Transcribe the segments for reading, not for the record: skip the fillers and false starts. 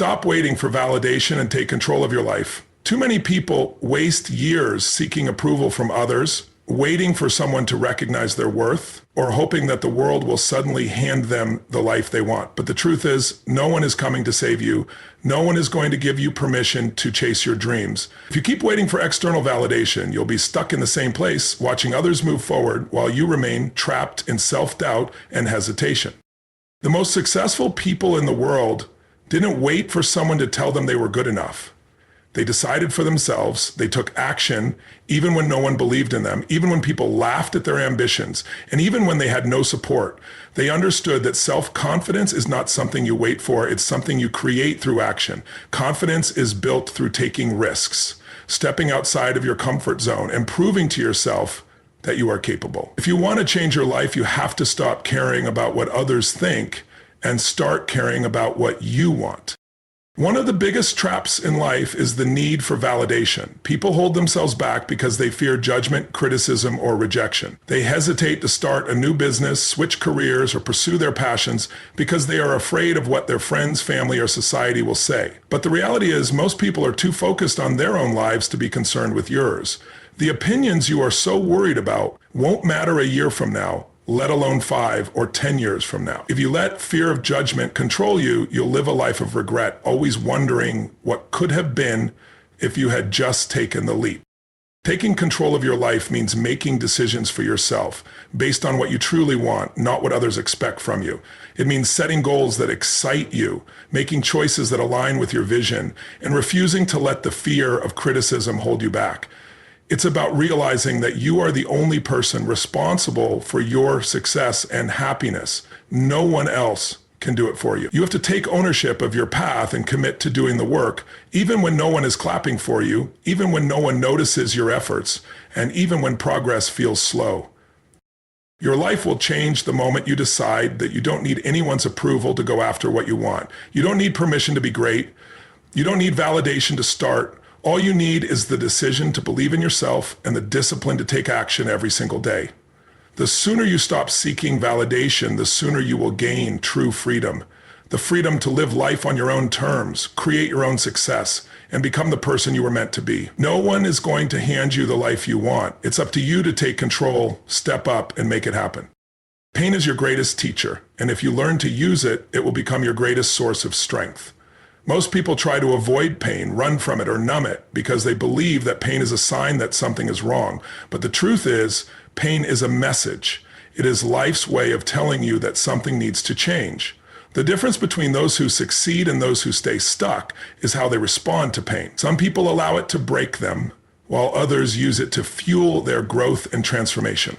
Stop waiting for validation and take control of your life. Too many people waste years seeking approval from others, waiting for someone to recognize their worth, or hoping that the world will suddenly hand them the life they want. But the truth is, no one is coming to save you. No one is going to give you permission to chase your dreams. If you keep waiting for external validation, you'll be stuck in the same place, watching others move forward while you remain trapped in self-doubt and hesitation. The most successful people in the world didn't wait for someone to tell them they were good enough. They decided for themselves. They took action, even when no one believed in them, even when people laughed at their ambitions, and even when they had no support. They understood that self-confidence is not something you wait for, it's something you create through action. Confidence is built through taking risks, stepping outside of your comfort zone, and proving to yourself that you are capable. If you want to change your life, you have to stop caring about what others think and start caring about what you want. One of the biggest traps in life is the need for validation. People hold themselves back because they fear judgment, criticism, or rejection. They hesitate to start a new business, switch careers, or pursue their passions because they are afraid of what their friends, family, or society will say. But the reality is, most people are too focused on their own lives to be concerned with yours. The opinions you are so worried about won't matter a year from now, let alone 5 or 10 years from now. If you let fear of judgment control you, you'll live a life of regret, always wondering what could have been if you had just taken the leap. Taking control of your life means making decisions for yourself, based on what you truly want, not what others expect from you. It means setting goals that excite you, making choices that align with your vision, and refusing to let the fear of criticism hold you back. It's about realizing that you are the only person responsible for your success and happiness. No one else can do it for you. You have to take ownership of your path and commit to doing the work, even when no one is clapping for you, even when no one notices your efforts, and even when progress feels slow. Your life will change the moment you decide that you don't need anyone's approval to go after what you want. You don't need permission to be great. You don't need validation to start. All you need is the decision to believe in yourself and the discipline to take action every single day. The sooner you stop seeking validation, the sooner you will gain true freedom. The freedom to live life on your own terms, create your own success, and become the person you were meant to be. No one is going to hand you the life you want. It's up to you to take control, step up, and make it happen. Pain is your greatest teacher, and if you learn to use it, it will become your greatest source of strength. Most people try to avoid pain, run from it, or numb it because they believe that pain is a sign that something is wrong. But the truth is, pain is a message. It is life's way of telling you that something needs to change. The difference between those who succeed and those who stay stuck is how they respond to pain. Some people allow it to break them, while others use it to fuel their growth and transformation.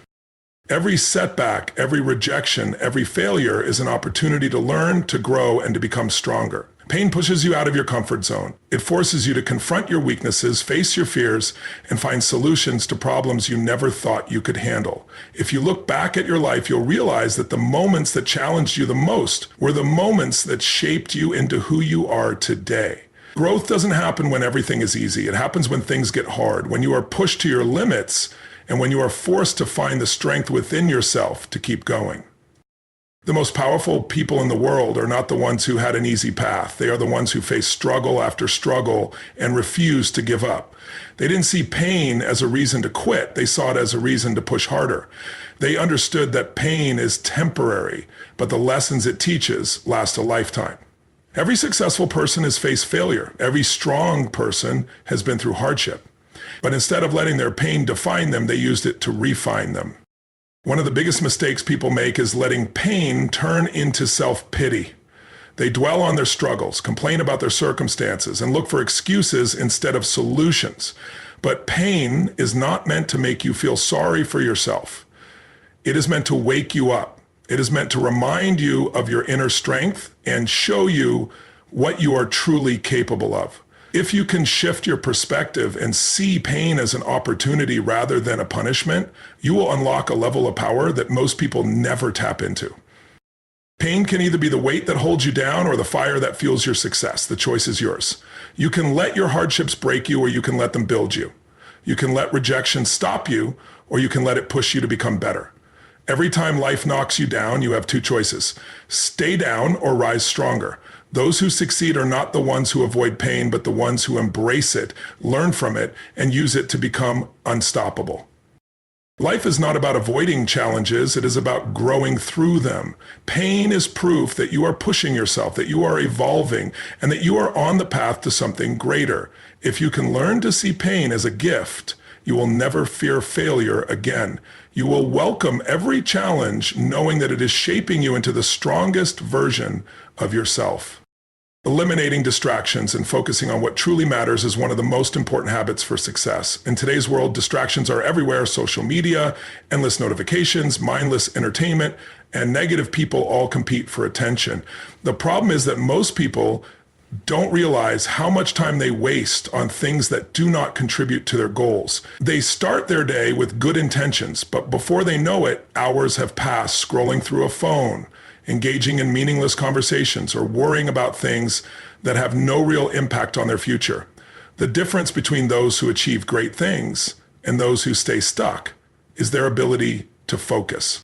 Every setback, every rejection, every failure is an opportunity to learn, to grow, and to become stronger. Pain pushes you out of your comfort zone. It forces you to confront your weaknesses, face your fears, and find solutions to problems you never thought you could handle. If you look back at your life, you'll realize that the moments that challenged you the most were the moments that shaped you into who you are today. Growth doesn't happen when everything is easy. It happens when things get hard, when you are pushed to your limits, and when you are forced to find the strength within yourself to keep going. The most powerful people in the world are not the ones who had an easy path. They are the ones who face struggle after struggle and refuse to give up. They didn't see pain as a reason to quit. They saw it as a reason to push harder. They understood that pain is temporary, but the lessons it teaches last a lifetime. Every successful person has faced failure. Every strong person has been through hardship. But instead of letting their pain define them, they used it to refine them. One of the biggest mistakes people make is letting pain turn into self-pity. They dwell on their struggles, complain about their circumstances, and look for excuses instead of solutions. But pain is not meant to make you feel sorry for yourself. It is meant to wake you up. It is meant to remind you of your inner strength and show you what you are truly capable of. If you can shift your perspective and see pain as an opportunity rather than a punishment, you will unlock a level of power that most people never tap into. Pain can either be the weight that holds you down or the fire that fuels your success. The choice is yours. You can let your hardships break you, or you can let them build you. You can let rejection stop you, or you can let it push you to become better. Every time life knocks you down, you have two choices: stay down or rise stronger. Those who succeed are not the ones who avoid pain, but the ones who embrace it, learn from it, and use it to become unstoppable. Life is not about avoiding challenges, it is about growing through them. Pain is proof that you are pushing yourself, that you are evolving, and that you are on the path to something greater. If you can learn to see pain as a gift, you will never fear failure again. You will welcome every challenge knowing that it is shaping you into the strongest version of yourself. Eliminating distractions and focusing on what truly matters is one of the most important habits for success. In today's world, distractions are everywhere: social media, endless notifications, mindless entertainment, and negative people all compete for attention. The problem is that most people don't realize how much time they waste on things that do not contribute to their goals. They start their day with good intentions, but before they know it, hours have passed scrolling through a phone, engaging in meaningless conversations, or worrying about things that have no real impact on their future. The difference between those who achieve great things and those who stay stuck is their ability to focus.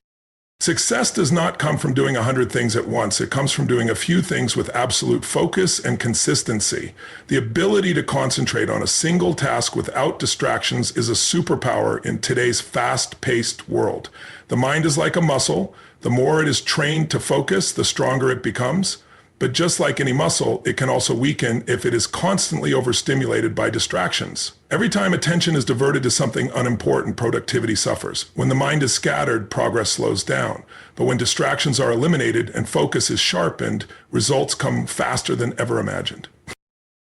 Success does not come from doing 100 things at once. It comes from doing a few things with absolute focus and consistency. The ability to concentrate on a single task without distractions is a superpower in today's fast-paced world. The mind is like a muscle. The more it is trained to focus, the stronger it becomes. But just like any muscle, it can also weaken if it is constantly overstimulated by distractions. Every time attention is diverted to something unimportant, productivity suffers. When the mind is scattered, progress slows down. But when distractions are eliminated and focus is sharpened, results come faster than ever imagined.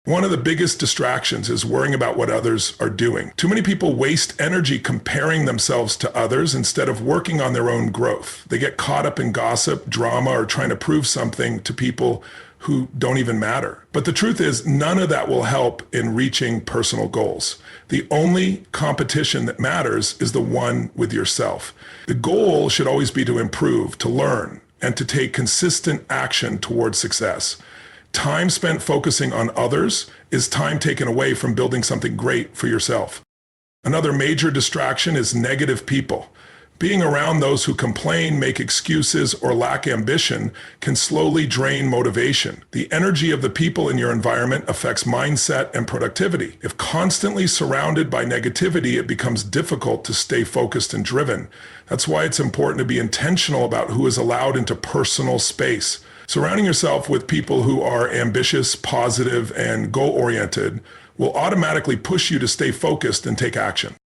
One of the biggest distractions is worrying about what others are doing. Too many people waste energy comparing themselves to others instead of working on their own growth. They get caught up in gossip, drama, or trying to prove something to people who don't even matter. But the truth is, none of that will help in reaching personal goals. The only competition that matters is the one with yourself. The goal should always be to improve, to learn, and to take consistent action towards success. Time spent focusing on others is time taken away from building something great for yourself. Another major distraction is negative people. Being around those who complain, make excuses, or lack ambition can slowly drain motivation. The energy of the people in your environment affects mindset and productivity. If constantly surrounded by negativity, it becomes difficult to stay focused and driven. That's why it's important to be intentional about who is allowed into personal space. Surrounding yourself with people who are ambitious, positive, and goal-oriented will automatically push you to stay focused and take action.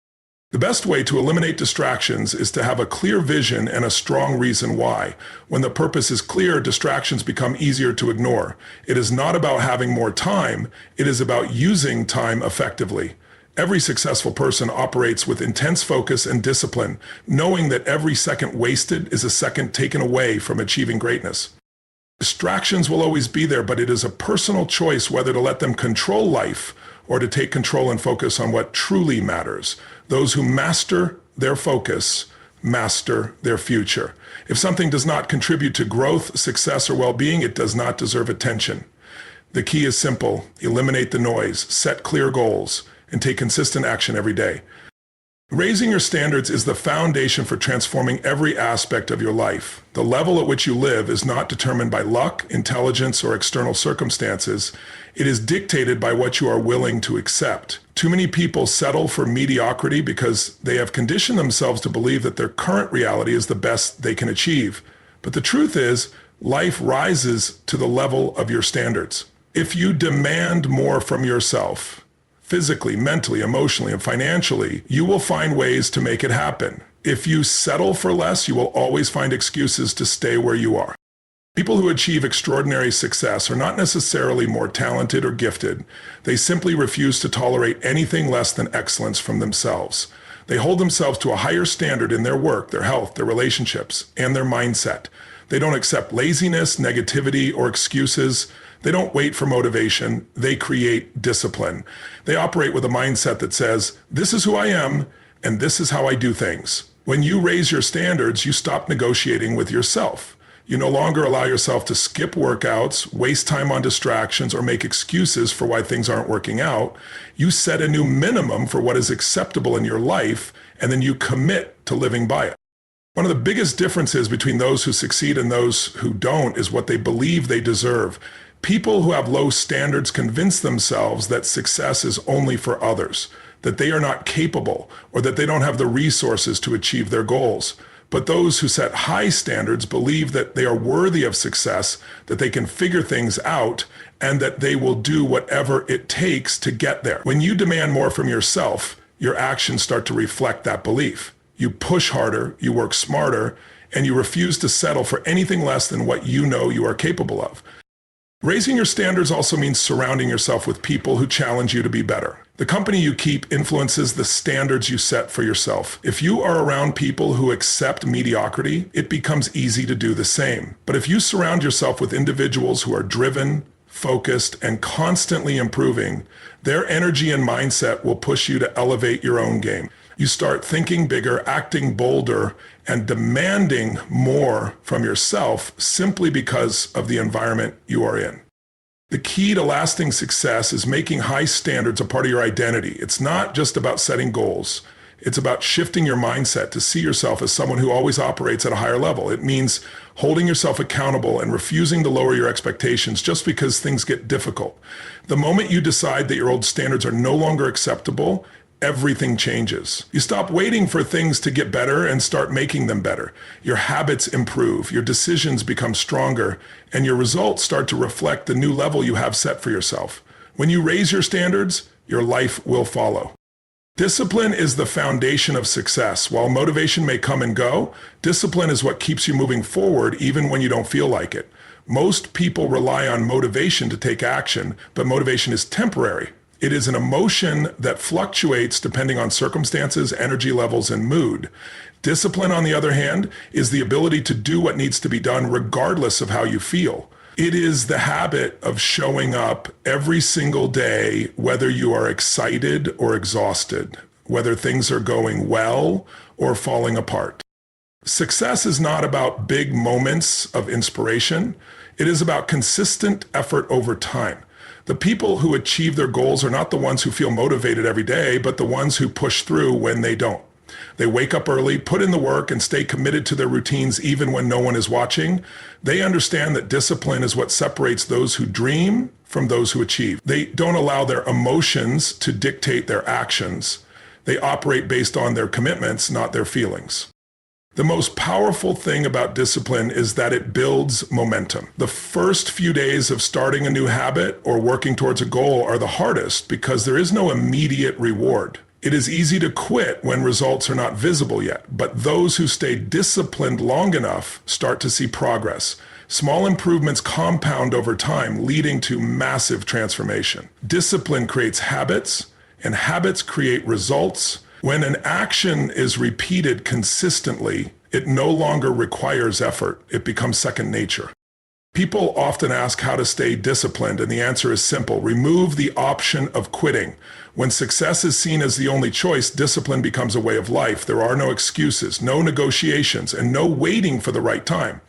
The best way to eliminate distractions is to have a clear vision and a strong reason why. When the purpose is clear, distractions become easier to ignore. It is not about having more time, it is about using time effectively. Every successful person operates with intense focus and discipline, knowing that every second wasted is a second taken away from achieving greatness. Distractions will always be there, but it is a personal choice whether to let them control life or to take control and focus on what truly matters. Those who master their focus master their future. If something does not contribute to growth, success, or well-being, it does not deserve attention. The key is simple: eliminate the noise, set clear goals, and take consistent action every day. Raising your standards is the foundation for transforming every aspect of your life. The level at which you live is not determined by luck, intelligence, or external circumstances. It is dictated by what you are willing to accept. Too many people settle for mediocrity because they have conditioned themselves to believe that their current reality is the best they can achieve. But the truth is, life rises to the level of your standards. If you demand more from yourself, physically, mentally, emotionally, and financially, you will find ways to make it happen. If you settle for less, you will always find excuses to stay where you are. People who achieve extraordinary success are not necessarily more talented or gifted. They simply refuse to tolerate anything less than excellence from themselves. They hold themselves to a higher standard in their work, their health, their relationships, and their mindset. They don't accept laziness, negativity, or excuses. They don't wait for motivation. They create discipline. They operate with a mindset that says, this is who I am, and this is how I do things. When you raise your standards, you stop negotiating with yourself. You no longer allow yourself to skip workouts, waste time on distractions, or make excuses for why things aren't working out. You set a new minimum for what is acceptable in your life, and then you commit to living by it. One of the biggest differences between those who succeed and those who don't is what they believe they deserve. People who have low standards convince themselves that success is only for others, that they are not capable, or that they don't have the resources to achieve their goals. But those who set high standards believe that they are worthy of success, that they can figure things out, and that they will do whatever it takes to get there. When you demand more from yourself, your actions start to reflect that belief. You push harder, you work smarter, and you refuse to settle for anything less than what you know you are capable of. Raising your standards also means surrounding yourself with people who challenge you to be better. The company you keep influences the standards you set for yourself. If you are around people who accept mediocrity, it becomes easy to do the same. But if you surround yourself with individuals who are driven, focused, and constantly improving, their energy and mindset will push you to elevate your own game. You start thinking bigger, acting bolder, and demanding more from yourself simply because of the environment you are in. The key to lasting success is making high standards a part of your identity. It's not just about setting goals. It's about shifting your mindset to see yourself as someone who always operates at a higher level. It means holding yourself accountable and refusing to lower your expectations just because things get difficult. The moment you decide that your old standards are no longer acceptable, everything changes. You stop waiting for things to get better and start making them better. Your habits improve, your decisions become stronger, and your results start to reflect the new level you have set for yourself. When you raise your standards, your life will follow. Discipline is the foundation of success. While motivation may come and go, discipline is what keeps you moving forward even when you don't feel like it. Most people rely on motivation to take action, but motivation is temporary. It is an emotion that fluctuates depending on circumstances, energy levels, and mood. Discipline, on the other hand, is the ability to do what needs to be done regardless of how you feel. It is the habit of showing up every single day, whether you are excited or exhausted, whether things are going well or falling apart. Success is not about big moments of inspiration. It is about consistent effort over time. The people who achieve their goals are not the ones who feel motivated every day, but the ones who push through when they don't. They wake up early, put in the work, and stay committed to their routines even when no one is watching. They understand that discipline is what separates those who dream from those who achieve. They don't allow their emotions to dictate their actions. They operate based on their commitments, not their feelings. The most powerful thing about discipline is that it builds momentum. The first few days of starting a new habit or working towards a goal are the hardest because there is no immediate reward. It is easy to quit when results are not visible yet, but those who stay disciplined long enough start to see progress. Small improvements compound over time, leading to massive transformation. Discipline creates habits, and habits create results. When an action is repeated consistently, it no longer requires effort. It becomes second nature. People often ask how to stay disciplined, and the answer is simple. Remove the option of quitting. When success is seen as the only choice, discipline becomes a way of life. There are no excuses, no negotiations, and no waiting for the right time.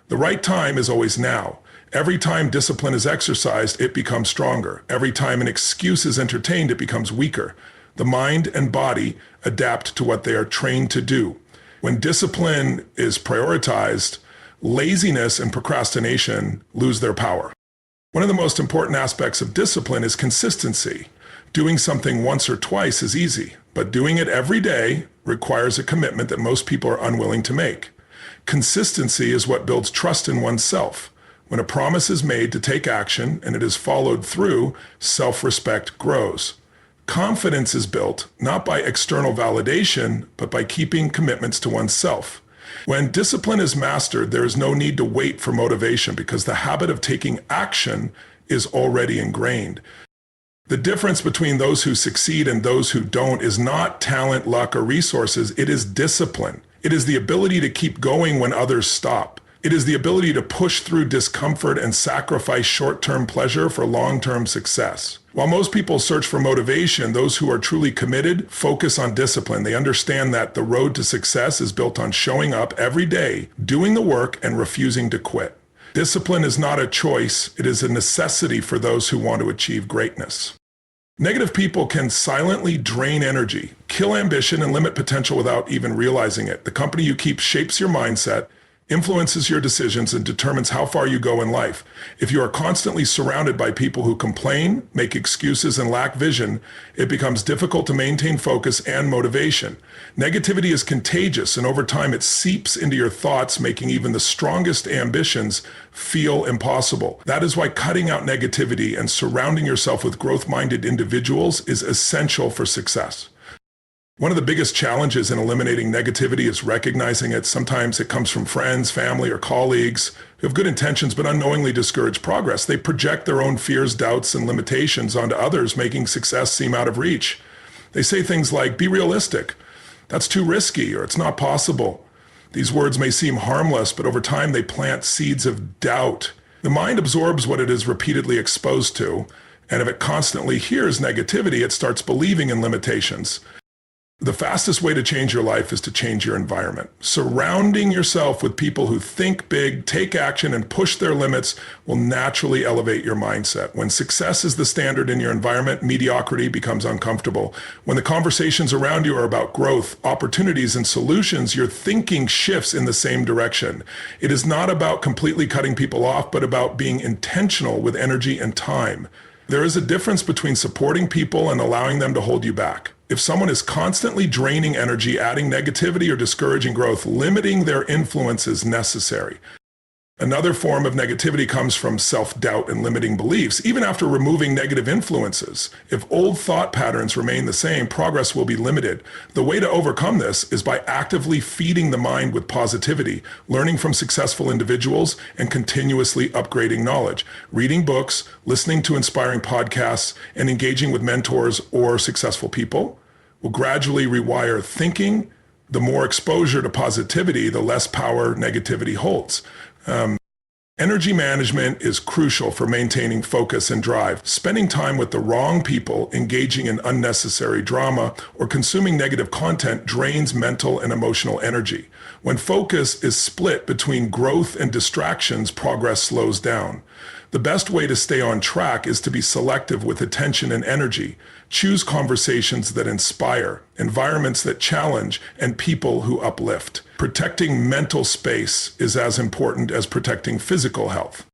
The right time is always now. Every time discipline is exercised, it becomes stronger. Every time an excuse is entertained, it becomes weaker. The mind and body adapt to what they are trained to do. When discipline is prioritized, laziness and procrastination lose their power. One of the most important aspects of discipline is consistency. Doing something once or twice is easy, but doing it every day requires a commitment that most people are unwilling to make. Consistency is what builds trust in oneself. When a promise is made to take action and it is followed through, self-respect grows. Confidence is built not by external validation, but by keeping commitments to oneself. When discipline is mastered, there is no need to wait for motivation because the habit of taking action is already ingrained. The difference between those who succeed and those who don't is not talent, luck, or resources. It is discipline. It is the ability to keep going when others stop. It is the ability to push through discomfort and sacrifice short-term pleasure for long-term success. While most people search for motivation, those who are truly committed focus on discipline. They understand that the road to success is built on showing up every day, doing the work, and refusing to quit. Discipline is not a choice. It is a necessity for those who want to achieve greatness. Negative people can silently drain energy, kill ambition, and limit potential without even realizing it. The company you keep shapes your mindset, influences your decisions and determines how far you go in life. If you are constantly surrounded by people who complain, make excuses, and lack vision, it becomes difficult to maintain focus and motivation. Negativity is contagious, and over time it seeps into your thoughts, making even the strongest ambitions feel impossible. That is why cutting out negativity and surrounding yourself with growth-minded individuals is essential for success. One of the biggest challenges in eliminating negativity is recognizing it. Sometimes it comes from friends, family, or colleagues who have good intentions but unknowingly discourage progress. They project their own fears, doubts, and limitations onto others, making success seem out of reach. They say things like, "Be realistic. That's too risky," or "It's not possible." These words may seem harmless, but over time they plant seeds of doubt. The mind absorbs what it is repeatedly exposed to, and if it constantly hears negativity, it starts believing in limitations. The fastest way to change your life is to change your environment. Surrounding yourself with people who think big, take action, and push their limits will naturally elevate your mindset. When success is the standard in your environment, mediocrity becomes uncomfortable. When the conversations around you are about growth, opportunities, and solutions, your thinking shifts in the same direction. It is not about completely cutting people off, but about being intentional with energy and time. There is a difference between supporting people and allowing them to hold you back. If someone is constantly draining energy, adding negativity, or discouraging growth, limiting their influence is necessary. Another form of negativity comes from self-doubt and limiting beliefs. Even after removing negative influences, if old thought patterns remain the same, progress will be limited. The way to overcome this is by actively feeding the mind with positivity, learning from successful individuals, and continuously upgrading knowledge. Reading books, listening to inspiring podcasts, and engaging with mentors or successful people will gradually rewire thinking. The more exposure to positivity, the less power negativity holds. Energy management is crucial for maintaining focus and drive. Spending time with the wrong people, engaging in unnecessary drama, or consuming negative content drains mental and emotional energy. When focus is split between growth and distractions, progress slows down. The best way to stay on track is to be selective with attention and energy. Choose conversations that inspire, environments that challenge, and people who uplift. Protecting mental space is as important as protecting physical health.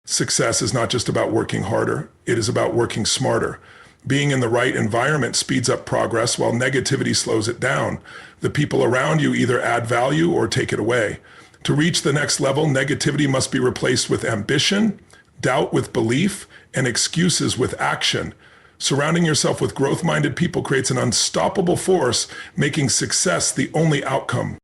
Success is not just about working harder, it is about working smarter. Being in the right environment speeds up progress while negativity slows it down. The people around you either add value or take it away. To reach the next level, negativity must be replaced with ambition, doubt with belief, and excuses with action. Surrounding yourself with growth-minded people creates an unstoppable force, making success the only outcome.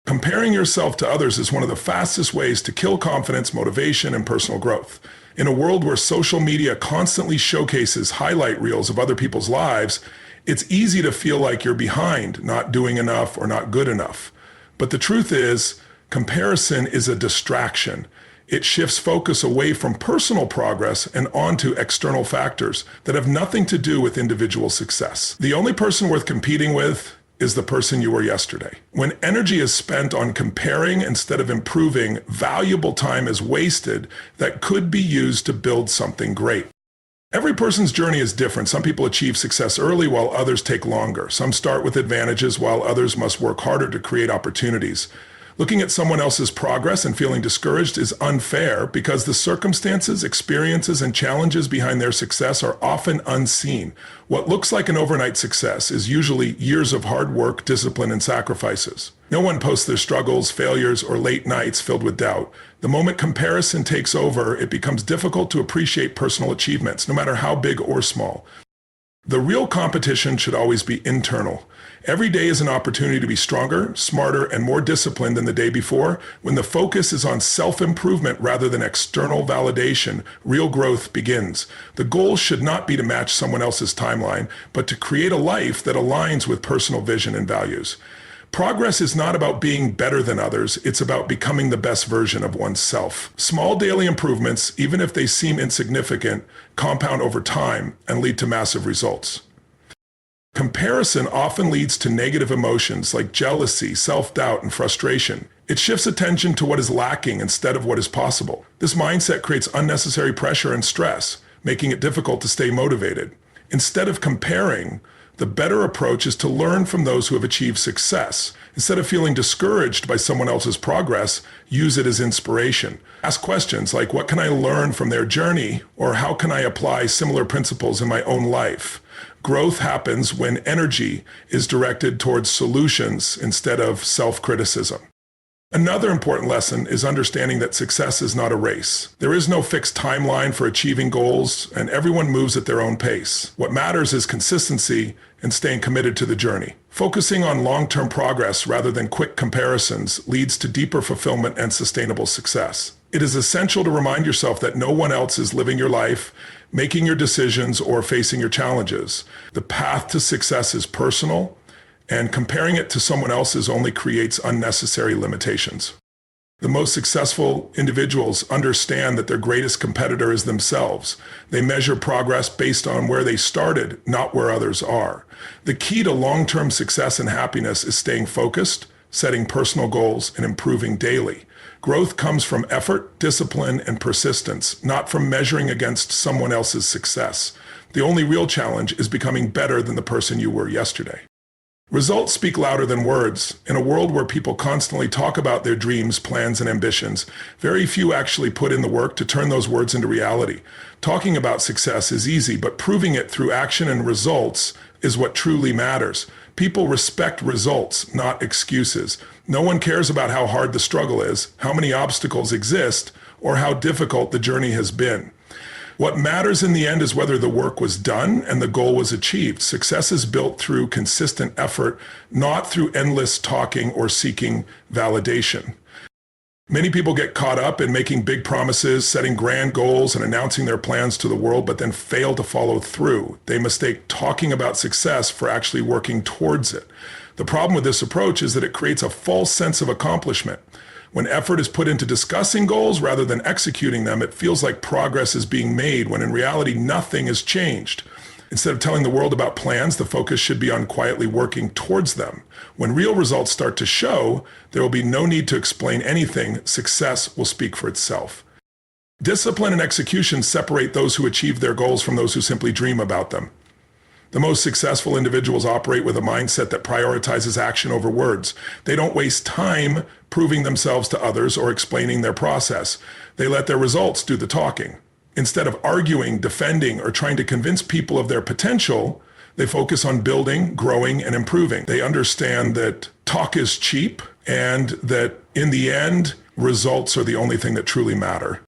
Comparing yourself to others is one of the fastest ways to kill confidence, motivation, and personal growth. In a world where social media constantly showcases highlight reels of other people's lives, it's easy to feel like you're behind, not doing enough, or not good enough. But the truth is, comparison is a distraction. It shifts focus away from personal progress and onto external factors that have nothing to do with individual success. The only person worth competing with is the person you were yesterday. When energy is spent on comparing instead of improving, valuable time is wasted that could be used to build something great. Every person's journey is different. Some people achieve success early while others take longer. Some start with advantages while others must work harder to create opportunities. Looking at someone else's progress and feeling discouraged is unfair because the circumstances, experiences, and challenges behind their success are often unseen. What looks like an overnight success is usually years of hard work, discipline, and sacrifices. No one posts their struggles, failures, or late nights filled with doubt. The moment comparison takes over, it becomes difficult to appreciate personal achievements, no matter how big or small. The real competition should always be internal. Every day is an opportunity to be stronger, smarter, and more disciplined than the day before. When the focus is on self-improvement rather than external validation, real growth begins. The goal should not be to match someone else's timeline, but to create a life that aligns with personal vision and values. Progress is not about being better than others, it's about becoming the best version of oneself. Small daily improvements, even if they seem insignificant, compound over time and lead to massive results. Comparison often leads to negative emotions like jealousy, self-doubt, and frustration. It shifts attention to what is lacking instead of what is possible. This mindset creates unnecessary pressure and stress, making it difficult to stay motivated. Instead of comparing, The better approach is to learn from those who have achieved success. Instead of feeling discouraged by someone else's progress, use it as inspiration. Ask questions like, what can I learn from their journey? Or how can I apply similar principles in my own life? Growth happens when energy is directed towards solutions instead of self-criticism. Another important lesson is understanding that success is not a race. There is no fixed timeline for achieving goals, and everyone moves at their own pace. What matters is consistency and staying committed to the journey. Focusing on long-term progress rather than quick comparisons leads to deeper fulfillment and sustainable success. It is essential to remind yourself that no one else is living your life, making your decisions, or facing your challenges. The path to success is personal, and comparing it to someone else's only creates unnecessary limitations. The most successful individuals understand that their greatest competitor is themselves. They measure progress based on where they started, not where others are. The key to long-term success and happiness is staying focused, setting personal goals, and improving daily. Growth comes from effort, discipline, and persistence, not from measuring against someone else's success. The only real challenge is becoming better than the person you were yesterday. Results speak louder than words. In a world where people constantly talk about their dreams, plans, and ambitions, very few actually put in the work to turn those words into reality. Talking about success is easy, but proving it through action and results is what truly matters. People respect results, not excuses. No one cares about how hard the struggle is, how many obstacles exist, or how difficult the journey has been. What matters in the end is whether the work was done and the goal was achieved. Success is built through consistent effort, not through endless talking or seeking validation. Many people get caught up in making big promises, setting grand goals, and announcing their plans to the world, but then fail to follow through. They mistake talking about success for actually working towards it. The problem with this approach is that it creates a false sense of accomplishment. When effort is put into discussing goals rather than executing them, it feels like progress is being made, when in reality, nothing has changed. Instead of telling the world about plans, the focus should be on quietly working towards them. When real results start to show, there will be no need to explain anything. Success will speak for itself. Discipline and execution separate those who achieve their goals from those who simply dream about them. The most successful individuals operate with a mindset that prioritizes action over words. They don't waste time proving themselves to others or explaining their process. They let their results do the talking. Instead of arguing, defending, or trying to convince people of their potential, they focus on building, growing, and improving. They understand that talk is cheap and that in the end, results are the only thing that truly matter.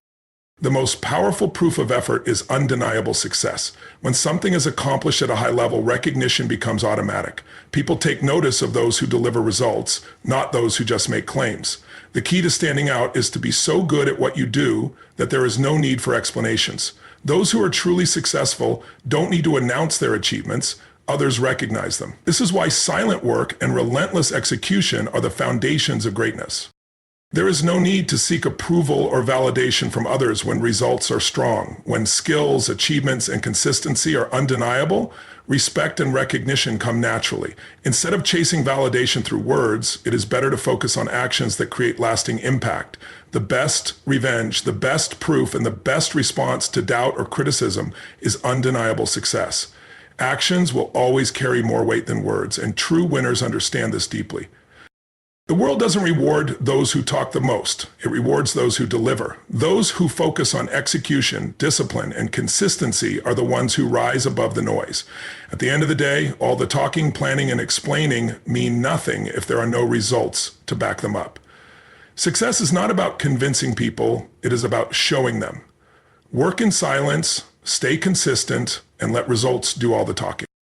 The most powerful proof of effort is undeniable success. When something is accomplished at a high level, recognition becomes automatic. People take notice of those who deliver results, not those who just make claims. The key to standing out is to be so good at what you do that there is no need for explanations. Those who are truly successful don't need to announce their achievements. Others recognize them. This is why silent work and relentless execution are the foundations of greatness. There is no need to seek approval or validation from others when results are strong. When skills, achievements, and consistency are undeniable, respect and recognition come naturally. Instead of chasing validation through words, it is better to focus on actions that create lasting impact. The best revenge, the best proof, and the best response to doubt or criticism is undeniable success. Actions will always carry more weight than words, and true winners understand this deeply. The world doesn't reward those who talk the most. It rewards those who deliver. Those who focus on execution, discipline, and consistency are the ones who rise above the noise. At the end of the day, all the talking, planning, and explaining mean nothing if there are no results to back them up. Success is not about convincing people. It is about showing them. Work in silence, stay consistent, and let results do all the talking.